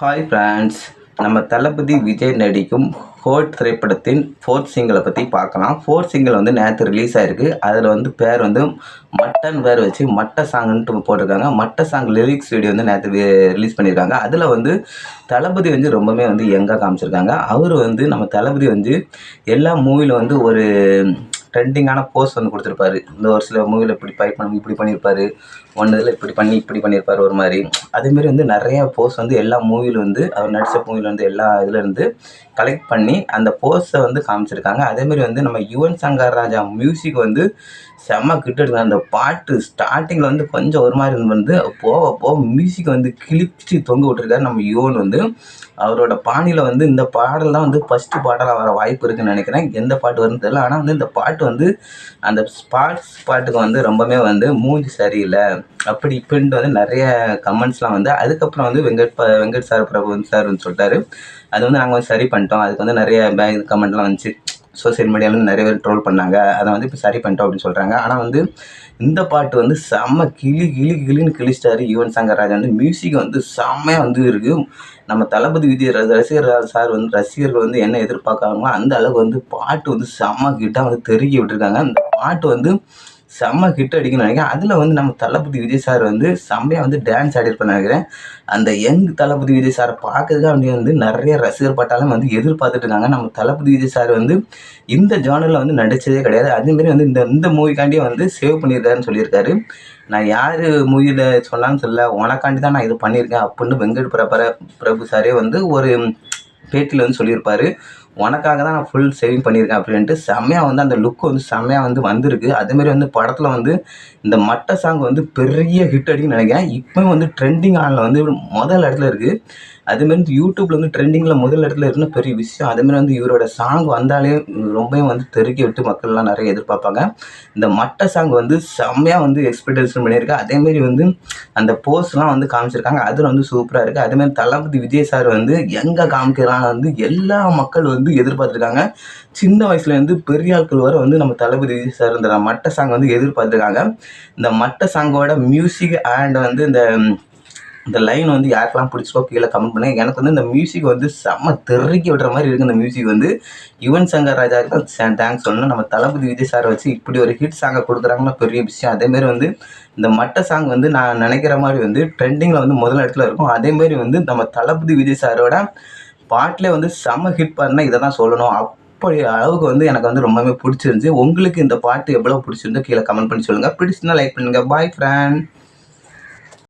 Hi friends, நம்ம தளபதி விஜய் நடிக்கும் hot திரைப்படத்தின் ஃபோர்த் சிங்கிளை பற்றி பார்க்கலாம். ஃபோர்த் சிங்கிள் வந்து நேற்று ரிலீஸ் ஆகிருக்கு. அதில் வந்து பேர் வந்து மட்டன் பேர் வச்சு மட்ட சாங்குன்ட்டு போட்டிருக்காங்க. மட்ட சாங் லிரிக்ஸ் வீடியோ வந்து நேற்று ரிலீஸ் பண்ணியிருக்காங்க. அதில் வந்து தளபதி வந்து ரொம்பவே வந்து யங்காக காமிச்சிருக்காங்க. அவர் வந்து நம்ம தளபதி வந்து எல்லா மூவியில் வந்து ஒரு ட்ரெண்டிங்கான போஸ் வந்து கொடுத்துருப்பாரு. இந்த ஒரு சில மூவியில் இப்படி பண்ணியிருப்பாரு, ஒன்று இதில் இப்படி பண்ணியிருப்பாரு ஒரு மாதிரி. அதேமாரி வந்து நிறையா போஸ் வந்து எல்லா மூவியில் வந்து அவர் நடித்த மூவியில் வந்து எல்லா இதுலேருந்து கலெக்ட் பண்ணி அந்த போஸை வந்து காமிச்சிருக்காங்க. அதேமாரி வந்து நம்ம யுவன் சங்கர் ராஜா மியூசிக் வந்து செம்ம கிட்ட எடுங்க. அந்த பாட்டு ஸ்டார்டிங்கில் வந்து கொஞ்சம் ஒரு மாதிரி வந்து போக மியூசிக் வந்து கிழிச்சு தொங்க விட்டுருக்காரு நம்ம யுவன் வந்து. அவரோட பாணியில் வந்து இந்த பாடல் தான் வந்து ஃபஸ்ட்டு பாடலாக வர வாய்ப்பு இருக்குதுன்னு நினைக்கிறேன். எந்த பாட்டு வரும்னு தெரியல. ஆனால் வந்து இந்த பாட்டு வந்து அந்த பாட்டுக்கு வந்து ரொம்பவே வந்து மூஞ்சி சரியில்லை அப்படி இப்படின்ட்டு வந்து நிறைய கமெண்ட்ஸ்லாம் வந்து அதுக்கப்புறம் வந்து வெங்கட் சார் பிரபு சார் வந்து சொல்லிட்டாரு. அது வந்து நாங்கள் வந்து சரி பண்ணிட்டோம். அதுக்கு வந்து நிறைய கமெண்ட்லாம் வந்துச்சு. சோசியல் மீடியாவில் நிறைய பேர் ட்ரோல் பண்ணாங்க. அதை வந்து இப்போ சரி பண்ணிட்டோம் அப்படின்னு சொல்கிறாங்க. ஆனால் வந்து இந்த பாட்டு வந்து செம்ம கிளின்னு கிழிச்சிட்டாரு யுவன் சங்கர் ராஜா. வந்து மியூசிக் வந்து செம்மையாக வந்து இருக்குது. நம்ம தளபதி விஜய் ரசிகர்கள் வந்து என்ன எதிர்பார்க்காங்களோ அந்த அளவுக்கு வந்து பாட்டு வந்து செம்ம ஹிட்டாக வந்து தெருக்கி விட்டுருக்காங்க. அந்த பாட்டு வந்து செம்ம ஹிட் அடிக்குன்னு நினைக்கிறேன். அதில் வந்து நம்ம தளபதி விஜய் சார் வந்து செம்மையாக வந்து டான்ஸ் ஆடிருப்பேன்னு நினைக்கிறேன். அந்த யங் தளபதி விஜய் சாரை பார்க்கறதுக்கு அப்படியே வந்து நிறைய ரசிகர் பட்டாலும் வந்து எதிர்பார்த்துட்டு இருக்காங்க. நம்ம தளபதி விஜய் சார் வந்து இந்த ஜானரில் வந்து நடித்ததே கிடையாது. அதேமாரி வந்து இந்த மூவிக்காண்டியே வந்து சேவ் பண்ணியிருக்காருன்னு சொல்லியிருக்காரு. நான் யார் மூவியில் சொன்னான்னு சொல்ல, உனக்காண்டி தான் நான் இது பண்ணியிருக்கேன் அப்படின்னு வெங்கட் பிரபு சாரே வந்து ஒரு பேட்டியில் வந்து சொல்லியிருப்பார். உனக்காக தான் நான் ஃபுல் சேவிங் பண்ணியிருக்கேன் அப்படின்ட்டு செம்மையாக வந்து அந்த லுக் வந்து செம்மையாக வந்து வந்திருக்கு. அதேமாரி வந்து படத்தில் வந்து இந்த மட்ட சாங் வந்து பெரிய ஹிட் அடிக்குன்னு நினைக்கிறேன். இப்போயும் வந்து ட்ரெண்டிங் ஆனில் வந்து முதல் இடத்துல இருக்குது. அதேமாரி வந்து யூடியூப்பில் வந்து ட்ரெண்டிங்கில் முதல் இடத்துல இருக்குன்னு பெரிய விஷயம். அதேமாதிரி வந்து இவரோட சாங் வந்தாலே ரொம்பவும் வந்து தெருக்கி விட்டு மக்கள்லாம் நிறைய எதிர்பார்ப்பாங்க. இந்த மட்ட சாங் வந்து செம்மையாக வந்து எக்ஸ்பெக்டேஷன் பண்ணியிருக்கு. அதேமாரி வந்து அந்த போஸ்லாம் வந்து காமிச்சிருக்காங்க. அதில் வந்து சூப்பராக இருக்குது. அதேமாதிரி தளபதி விஜய் சார் வந்து எங்கே காமிக்கிறான்னு வந்து எல்லா மக்கள் வந்து எதிர்பார்த்துருக்காங்க. சின்ன வயசுலேருந்து பெரிய ஆட்கள் வரை வந்து நம்ம தளபதி விஜய் சார் இந்த மட்ட சாங் வந்து எதிர்பார்த்துருக்காங்க. இந்த மட்ட சாங்கோட மியூசிக் அண்ட் வந்து இந்த லைன் வந்து யாருக்கெல்லாம் பிடிச்சிக்கோ கீழே கமெண்ட் பண்ணுங்க. எனக்கு வந்து இந்த மியூசிக் வந்து செம்ம தெருக்கி விடுற மாதிரி இருக்குது. இந்த மியூசிக் வந்து யுவன் சங்கர் ராஜாவுக்கு தேங்க்ஸ் சொல்லணும். நம்ம தளபதி விஜய் சாரை வச்சு இப்படி ஒரு ஹிட் சாங்கை கொடுக்குறாங்கன்னா பெரிய விஷயம். அதேமாரி வந்து இந்த மட்ட சாங் வந்து நான் நினைக்கிற மாதிரி வந்து ட்ரெண்டிங்கில் வந்து முதல் இடத்துல இருக்கும். அதேமாரி வந்து நம்ம தளபதி விஜய் சாரோட பாட்டிலே வந்து செம்ம ஹிட் பண்ணால் இதை தான் சொல்லணும். அப்படி அளவுக்கு வந்து எனக்கு வந்து ரொம்பவே பிடிச்சிருந்துச்சி. உங்களுக்கு இந்த பாட்டு எவ்வளோ பிடிச்சிருந்தோ கீழே கமெண்ட் பண்ணி சொல்லுங்கள். பிடிச்சிருந்தா லைக் பண்ணுங்கள். பாய் ஃப்ரெண்ட்.